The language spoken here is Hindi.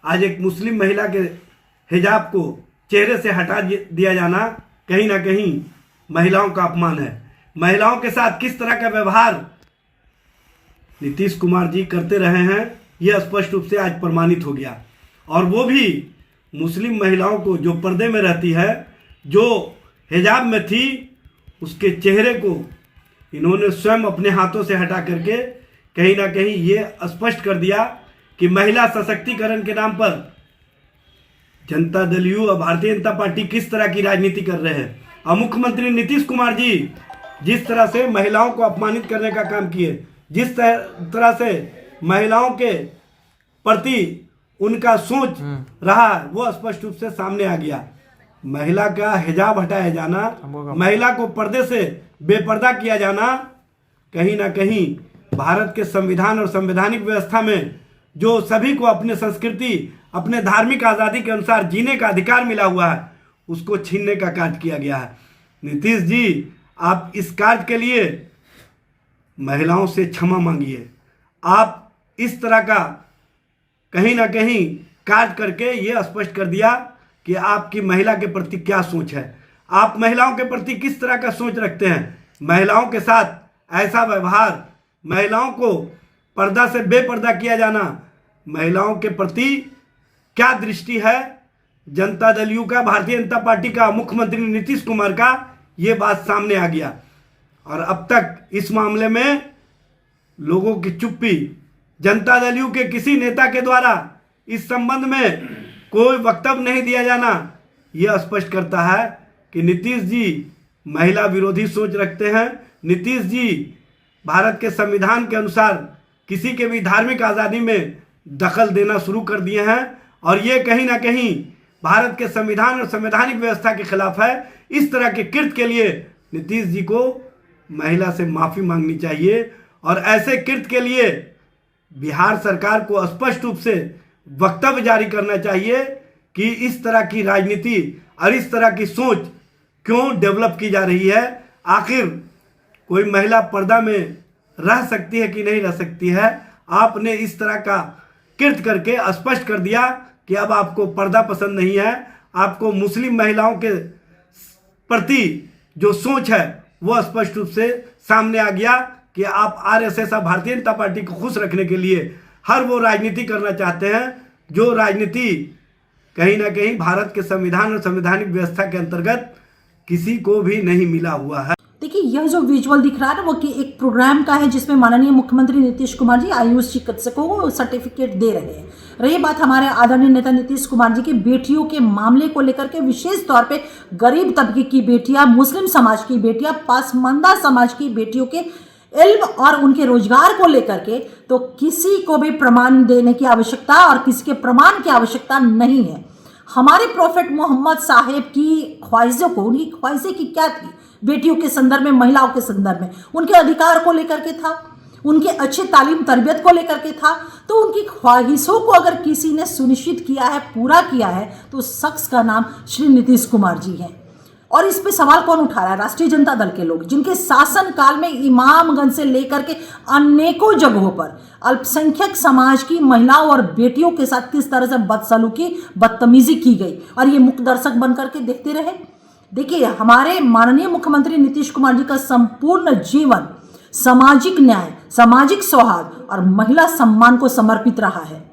आज एक मुस्लिम महिला के हिजाब को चेहरे से हटा दिया जाना कहीं ना कहीं महिलाओं का अपमान है। महिलाओं के साथ किस तरह का व्यवहार नीतीश कुमार जी करते रहे हैं, यह स्पष्ट रूप से आज प्रमाणित हो गया। और वो भी मुस्लिम महिलाओं को जो पर्दे में रहती है, जो हिजाब में थी, उसके चेहरे को इन्होंने स्वयं अपने हाथों से हटा करके कहीं ना कहीं ये स्पष्ट कर दिया कि महिला सशक्तिकरण के नाम पर जनता दल यू और भारतीय जनता पार्टी किस तरह की राजनीति कर रहे हैं। और मुख्यमंत्री नीतीश कुमार जी जिस तरह से महिलाओं को अपमानित करने का काम किए, जिस तरह से महिलाओं के प्रति उनका सोच रहा, वो स्पष्ट रूप से सामने आ गया। महिला का हिजाब हटाया जाना, महिला को पर्दे से बेपर्दा किया जाना, कहीं ना कहीं भारत के संविधान और संवैधानिक व्यवस्था में जो सभी को अपने संस्कृति, अपने धार्मिक आज़ादी के अनुसार जीने का अधिकार मिला हुआ है, उसको छीनने का कार्य किया गया है। नीतीश जी, आप इस कार्य के लिए महिलाओं से क्षमा मांगिए। आप इस तरह का कहीं ना कहीं कार्य करके ये स्पष्ट कर दिया कि आपकी महिला के प्रति क्या सोच है, आप महिलाओं के प्रति किस तरह का सोच रखते हैं। महिलाओं के साथ ऐसा व्यवहार, महिलाओं को पर्दा से बेपर्दा किया जाना, महिलाओं के प्रति क्या दृष्टि है जनता दल यू का, भारतीय जनता पार्टी का, मुख्यमंत्री नीतीश कुमार का, ये बात सामने आ गया। और अब तक इस मामले में लोगों की चुप्पी, जनता दल यू के किसी नेता के द्वारा इस संबंध में कोई वक्तव्य नहीं दिया जाना, यह स्पष्ट करता है कि नीतीश जी महिला विरोधी सोच रखते हैं। नीतीश जी भारत के संविधान के अनुसार किसी के भी धार्मिक आज़ादी में दखल देना शुरू कर दिए हैं, और ये कहीं ना कहीं भारत के संविधान और संवैधानिक व्यवस्था के खिलाफ है। इस तरह के कृत्य के लिए नीतीश जी को महिला से माफ़ी मांगनी चाहिए, और ऐसे कृत्य के लिए बिहार सरकार को स्पष्ट रूप से वक्तव्य जारी करना चाहिए कि इस तरह की राजनीति और इस तरह की सोच क्यों डेवलप की जा रही है। आखिर कोई महिला पर्दा में रह सकती है कि नहीं रह सकती है। आपने इस तरह का कृत्य करके स्पष्ट कर दिया कि अब आपको पर्दा पसंद नहीं है, आपको मुस्लिम महिलाओं के प्रति जो सोच है वो स्पष्ट रूप से सामने आ गया कि आप आरएसएस और भारतीय जनता पार्टी को खुश रखने के लिए हर वो राजनीति करना चाहते हैं जो राजनीति कहीं ना कहीं भारत के संविधान और संवैधानिक व्यवस्था के अंतर्गत किसी को भी नहीं मिला हुआ है। देखिए, यह जो विजुअल दिख रहा है ना, वो कि एक प्रोग्राम का है जिसमें माननीय मुख्यमंत्री नीतीश कुमार जी आयुष चिकित्सकों को सर्टिफिकेट दे रहे हैं। रही बात हमारे आदरणीय नेता नीतीश कुमार जी की बेटियों के मामले को लेकर के, विशेष तौर पे गरीब तबके की बेटियां, मुस्लिम समाज की बेटियां, पासमानदा समाज की बेटियों के इल्म और उनके रोजगार को लेकर के, तो किसी को भी प्रमाण देने की आवश्यकता और किसी के प्रमाण की आवश्यकता नहीं है। हमारे प्रॉफेट मोहम्मद साहेब की ख्वाहिशों को, उनकी ख्वाहिशें की क्या थी बेटियों के संदर्भ में, महिलाओं के संदर्भ में, उनके अधिकार को लेकर के था, उनके अच्छे तालीम तरबियत को लेकर के था। तो उनकी ख्वाहिशों को अगर किसी ने सुनिश्चित किया है, पूरा किया है, तो उस शख्स का नाम श्री नीतीश कुमार जी है। और इस पे सवाल कौन उठा रहा है? राष्ट्रीय जनता दल के लोग, जिनके शासन काल में इमामगंज से लेकर के अनेकों जगहों पर अल्पसंख्यक समाज की महिलाओं और बेटियों के साथ किस तरह से बदसलूकी, बदतमीजी की गई, और ये मुख्य दर्शक बन करके देखते रहे। देखिए, हमारे माननीय मुख्यमंत्री नीतीश कुमार जी का संपूर्ण जीवन सामाजिक न्याय, सामाजिक सौहार्द और महिला सम्मान को समर्पित रहा है।